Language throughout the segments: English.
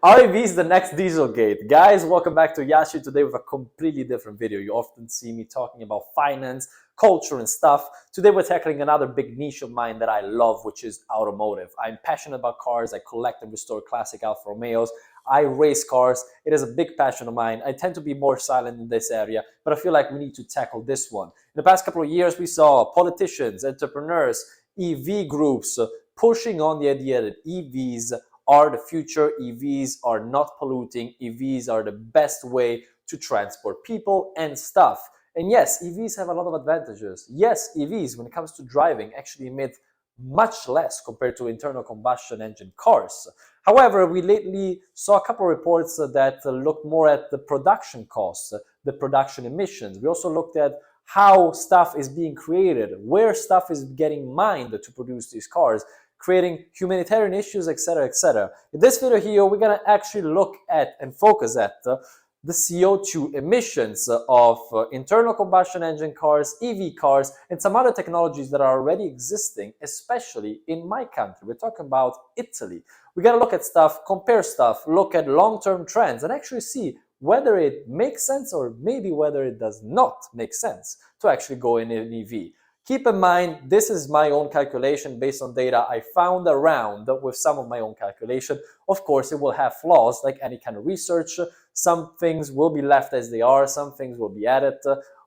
Are EVs the next Dieselgate? Guys, welcome back to Yashi today with a completely different video. You often see me talking about finance, culture and stuff. Today we're tackling another big niche of mine that I love, which is automotive. I'm passionate about cars. I collect and restore classic Alfa Romeos. I race cars. It is a big passion of mine. I tend to be more silent in this area, but I feel like we need to tackle this one. In the past couple of years, we saw politicians, entrepreneurs, EV groups pushing on the idea that EVs are the future, EVs are not polluting, EVs are the best way to transport people and stuff. And yes, EVs have a lot of advantages. Yes, EVs, when it comes to driving, actually emit much less compared to internal combustion engine cars. However, we lately saw a couple of reports that looked more at the production costs, the production emissions. We also looked at how stuff is being created, where stuff is getting mined to produce these cars, creating humanitarian issues, etc., etc. In this video here, we're going to actually look at and focus at the CO2 emissions of internal combustion engine cars, EV cars, and some other technologies that are already existing, especially in my country. We're talking about Italy. We're going to look at stuff, compare stuff, look at long-term trends, and actually see whether it makes sense or maybe whether it does not make sense to actually go in an EV. Keep in mind, this is my own calculation based on data I found around with some of my own calculation. Of course, it will have flaws like any kind of research. Some things will be left as they are, some things will be added.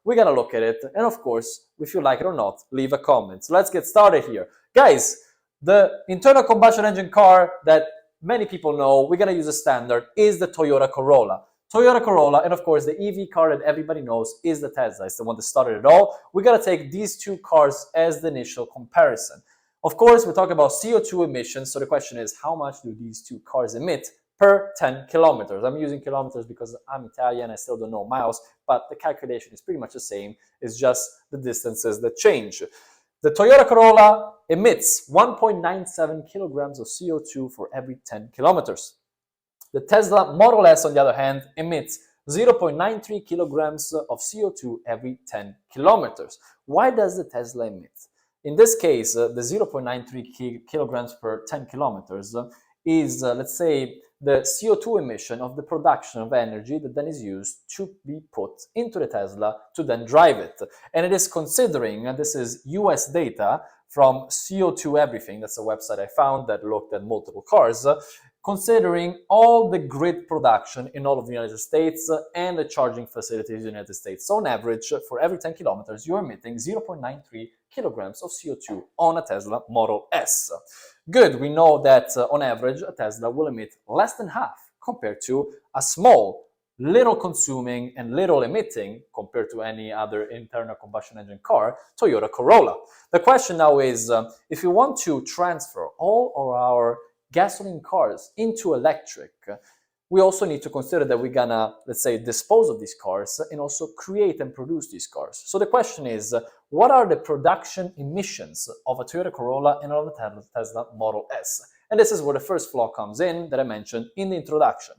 We're gonna look at it, and of course, if you like it or not, leave a comment. So let's get started here. Guys, the internal combustion engine car that many people know, we're gonna use a standard, is the Toyota Corolla. Toyota Corolla, and of course the EV car that everybody knows is the Tesla. It's the one that started it all. We're going to take these two cars as the initial comparison. Of course, we're talking about CO2 emissions, so the question is, how much do these two cars emit per 10 kilometers? I'm using kilometers because I'm Italian, I still don't know miles, but the calculation is pretty much the same. It's just the distances that change. The Toyota Corolla emits 1.97 kilograms of CO2 for every 10 kilometers. The Tesla Model S, on the other hand, emits 0.93 kilograms of CO2 every 10 kilometers. Why does the Tesla emit? In this case, the 0.93 kilograms per 10 kilometers is, let's say, the CO2 emission of the production of energy that then is used to be put into the Tesla to then drive it. And it is considering, and this is US data from CO2 Everything, that's a website I found that looked at multiple cars, considering all the grid production in all of the United States and the charging facilities in the United States. So on average, for every 10 kilometers, you're emitting 0.93 kilograms of CO2 on a Tesla Model S. Good, we know that on average, a Tesla will emit less than half compared to a small, little consuming and little emitting, compared to any other internal combustion engine car, Toyota Corolla. The question now is, if you want to transfer all of our gasoline cars into electric, we also need to consider that we're gonna, let's say, dispose of these cars and also create and produce these cars. So the question is, what are the production emissions of a Toyota Corolla and of a Tesla Model S? And this is where the first flaw comes in that I mentioned in the introduction.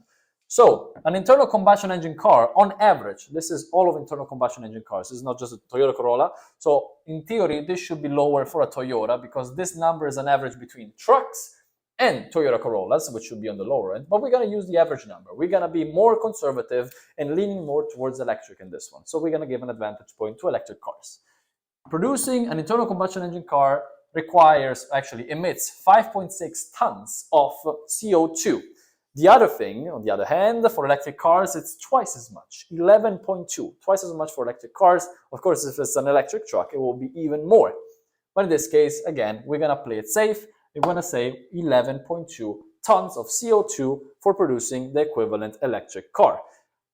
So an internal combustion engine car, on average, this is all of internal combustion engine cars, this is not just a Toyota Corolla. So in theory, this should be lower for a Toyota because this number is an average between trucks and Toyota Corollas, which should be on the lower end, but we're going to use the average number. We're going to be more conservative and leaning more towards electric in this one. So we're going to give an advantage point to electric cars. Producing an internal combustion engine car emits 5.6 tons of CO2. The other thing, on the other hand, for electric cars, it's twice as much, 11.2, twice as much for electric cars. Of course, if it's an electric truck, it will be even more. But in this case, again, we're going to play it safe. We're going to say 11.2 tons of CO2 for producing the equivalent electric car.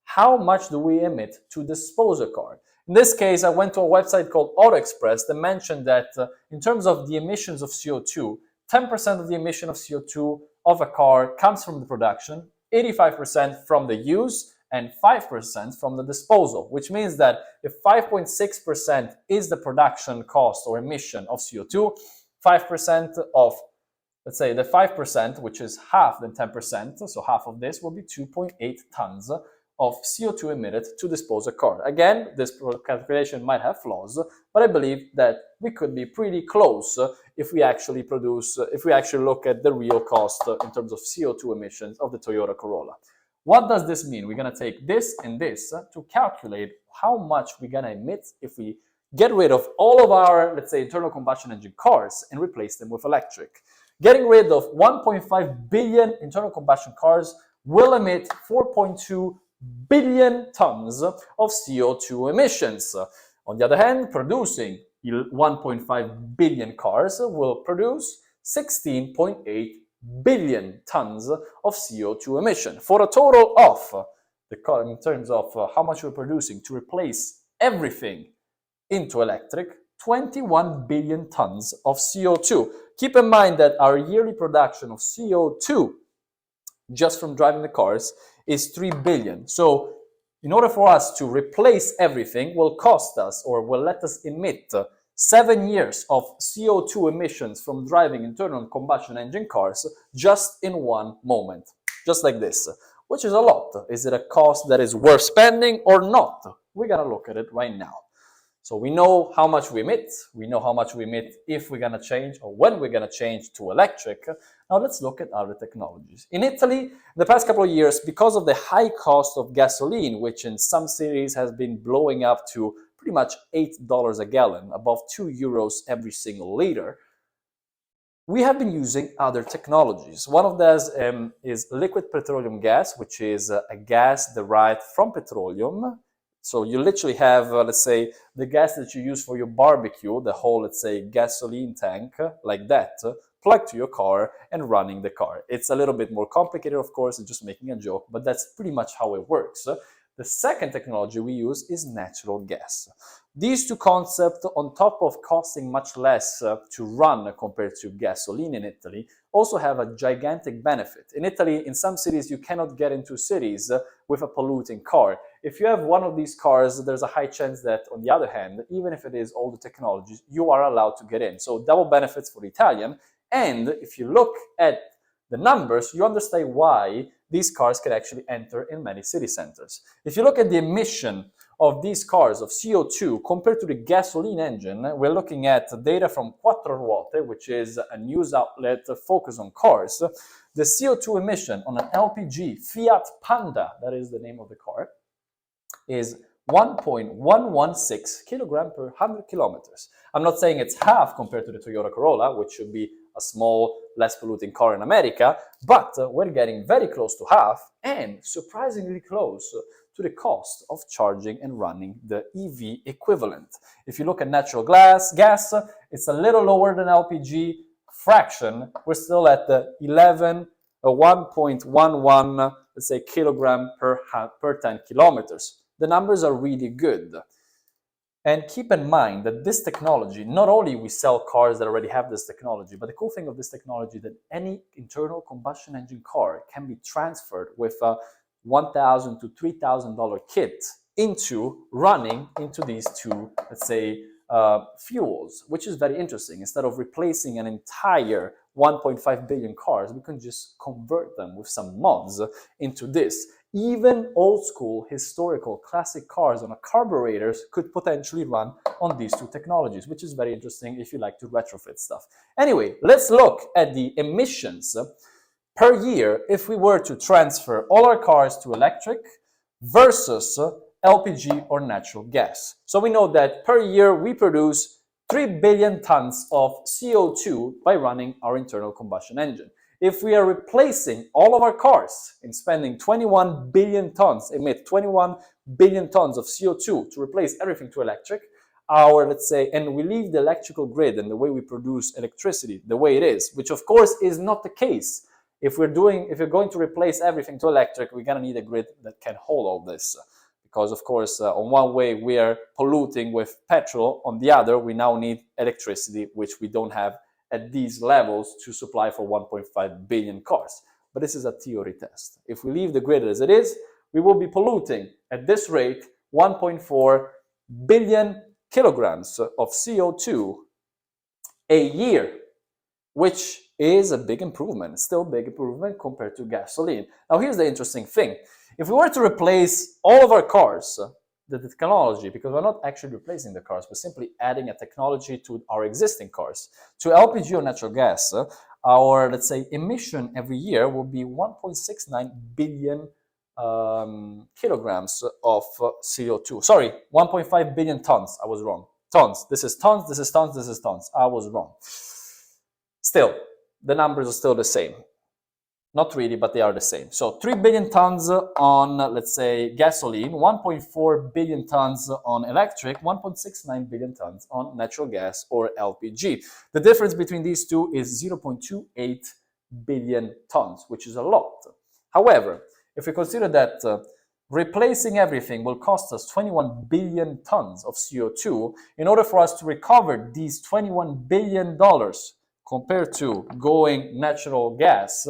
How much do we emit to dispose a car? In this case, I went to a website called AutoExpress that mentioned that in terms of the emissions of CO2, 10% of the emission of CO2 of a car comes from the production, 85% from the use, and 5% from the disposal, which means that if 5.6% is the production cost or emission of CO2, 5% of, let's say, the 5%, which is half than 10%, so half of this will be 2.8 tons of CO2 emitted to dispose a car. Again, this calculation might have flaws, but I believe that we could be pretty close if we actually look at the real cost in terms of CO2 emissions of the Toyota Corolla. What does this mean? We're going to take this and this to calculate how much we're going to emit if we get rid of all of our, let's say, internal combustion engine cars and replace them with electric. Getting rid of 1.5 billion internal combustion cars will emit 4.2 billion tons of CO2 emissions. On the other hand, producing 1.5 billion cars will produce 16.8 billion tons of CO2 emission, for a total of, in terms of how much we're producing to replace everything into electric, 21 billion tons of CO2. Keep in mind that our yearly production of CO2 just from driving the cars is 3 billion. So in order for us to replace everything will cost us, or will let us emit 7 years of CO2 emissions from driving internal combustion engine cars just in one moment, just like this, which is a lot. Is it a cost that is worth spending or not? We're gonna look at it right now. So we know how much we emit. We know how much we emit if we're going to change or when we're going to change to electric. Now let's look at other technologies. In Italy, in the past couple of years, because of the high cost of gasoline, which in some cities has been blowing up to pretty much $8 a gallon, above 2 euros every single liter, we have been using other technologies. One of those is liquid petroleum gas, which is a gas derived from petroleum. So you literally have, let's say, the gas that you use for your barbecue, the whole, let's say, gasoline tank, like that, plugged to your car and running the car. It's a little bit more complicated, of course, I'm just making a joke, but that's pretty much how it works. The second technology we use is natural gas. These two concepts, on top of costing much less to run compared to gasoline in Italy, also have a gigantic benefit. In Italy, in some cities, you cannot get into cities with a polluting car. If you have one of these cars, there's a high chance that, on the other hand, even if it is older technologies, you are allowed to get in. So double benefits for the Italian. And if you look at the numbers, you understand why these cars can actually enter in many city centers. If you look at the emission of these cars of CO2 compared to the gasoline engine, we're looking at data from Quattro Ruote, which is a news outlet focused on cars. The CO2 emission on an LPG Fiat Panda, that is the name of the car, is 1.116 kilogram per 100 kilometers. I'm not saying it's half compared to the Toyota Corolla, which should be a small, less polluting car in America, but we're getting very close to half and surprisingly close to the cost of charging and running the EV equivalent. If you look at natural gas, it's a little lower than LPG fraction. We're still at the 1.11, let's say, kilogram per 10 kilometers. The numbers are really good. And keep in mind that this technology, not only we sell cars that already have this technology, but the cool thing of this technology is that any internal combustion engine car can be transferred with a $1,000 to $3,000 kit into running into these two, let's say, fuels, which is very interesting. Instead of replacing an entire 1.5 billion cars, we can just convert them with some mods into this. Even old school, historical, classic cars on a carburetors could potentially run on these two technologies, which is very interesting if you like to retrofit stuff. Anyway, let's look at the emissions per year if we were to transfer all our cars to electric versus LPG or natural gas. So we know that per year we produce 3 billion tons of CO2 by running our internal combustion engine. If we are replacing all of our cars and spending 21 billion tons, emit 21 billion tons of CO2 to replace everything to electric, let's say, and we leave the electrical grid and the way we produce electricity the way it is, which of course is not the case. If you're going to replace everything to electric, we're gonna need a grid that can hold all this. Because of course, on one way we are polluting with petrol, on the other we now need electricity, which we don't have at these levels to supply for 1.5 billion cars. But this is a theory test. If we leave the grid as it is, we will be polluting at this rate 1.4 billion kilograms of CO2 a year, which is a big improvement, still big improvement compared to gasoline. Now here's the interesting thing. If we were to replace all of our cars, the technology, because we're not actually replacing the cars, we're simply adding a technology to our existing cars, to LPG or natural gas, our, let's say, emission every year will be 1.69 billion kilograms of CO2. Sorry, 1.5 billion tons. I was wrong. Tons. This is tons, this is tons, this is tons. I was wrong. Still, the numbers are still the same. Not really, but they are the same. So 3 billion tons on, let's say, gasoline, 1.4 billion tons on electric, 1.69 billion tons on natural gas or LPG. The difference between these two is 0.28 billion tons, which is a lot. However, if we consider that replacing everything will cost us 21 billion tons of CO2, in order for us to recover these $21 billion compared to going natural gas,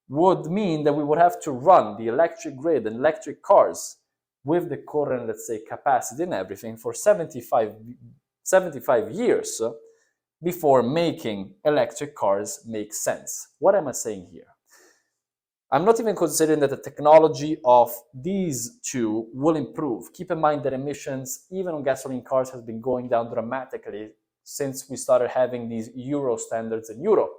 would mean that we would have to run the electric grid and electric cars with the current, let's say, capacity and everything for 75 years before making electric cars make sense. What am I saying here? I'm not even considering that the technology of these two will improve. Keep in mind that emissions, even on gasoline cars, has been going down dramatically since we started having these Euro standards in Europe.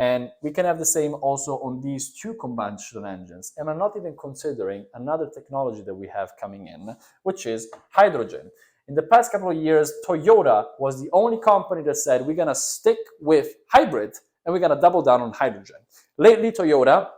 And we can have the same also on these two combustion engines. And I'm not even considering another technology that we have coming in, which is hydrogen. In the past couple of years, Toyota was the only company that said, we're gonna stick with hybrid and we're gonna double down on hydrogen. Lately, Toyota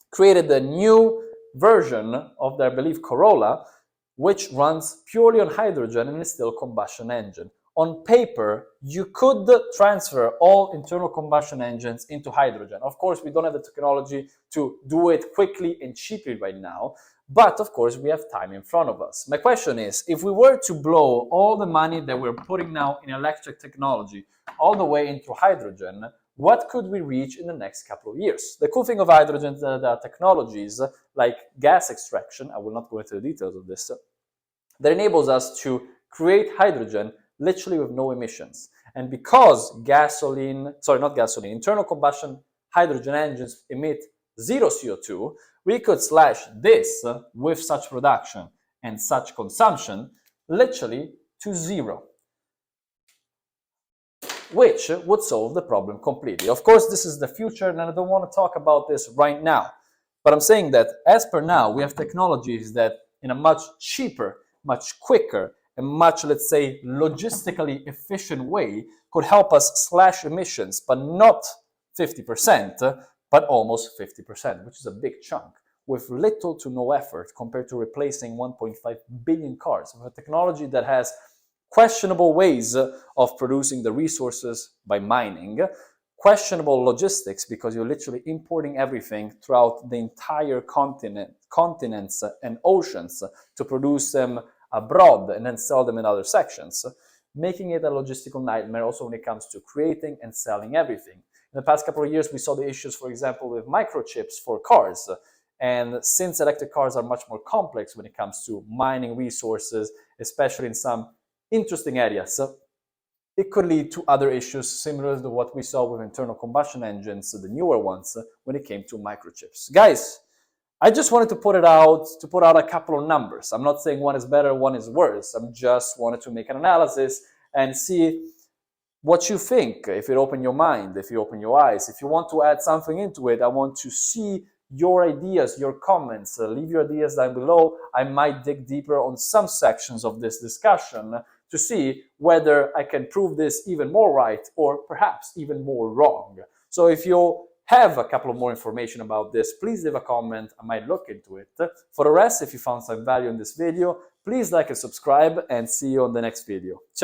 created a new version of their, I believe, Corolla, which runs purely on hydrogen and is still a combustion engine. On paper, you could transfer all internal combustion engines into hydrogen. Of course, we don't have the technology to do it quickly and cheaply right now, but of course, we have time in front of us. My question is, if we were to blow all the money that we're putting now in electric technology all the way into hydrogen, what could we reach in the next couple of years? The cool thing of hydrogen, there are technologies like gas extraction, I will not go into the details of this, that enables us to create hydrogen literally with no emissions. And because internal combustion hydrogen engines emit zero CO2, we could slash this with such production and such consumption literally to zero, which would solve the problem completely. Of course, this is the future, and I don't want to talk about this right now. But I'm saying that as per now, we have technologies that in a much cheaper, much quicker, and much, let's say, logistically efficient way could help us slash emissions, but not 50%, but almost 50%, which is a big chunk, with little to no effort compared to replacing 1.5 billion cars with a technology that has questionable ways of producing the resources by mining, questionable logistics because you're literally importing everything throughout the entire continents and oceans to produce them abroad and then sell them in other sections, making it a logistical nightmare also when it comes to creating and selling everything. In the past couple of years, we saw the issues, for example, with microchips for cars. And since electric cars are much more complex when it comes to mining resources, especially in some interesting areas, it could lead to other issues similar to what we saw with internal combustion engines, the newer ones, when it came to microchips. Guys, I just wanted to put out a couple of numbers. I'm not saying one is better, one is worse. I'm just wanted to make an analysis and see what you think. If it opened your mind, if you open your eyes, if you want to add something into it, I want to see your ideas, your comments. Leave your ideas down below. I might dig deeper on some sections of this discussion to see whether I can prove this even more right or perhaps even more wrong. So if you have a couple of more information about this, please leave a comment. I might look into it. For the rest, if you found some value in this video, please like and subscribe, and see you on the next video. Ciao.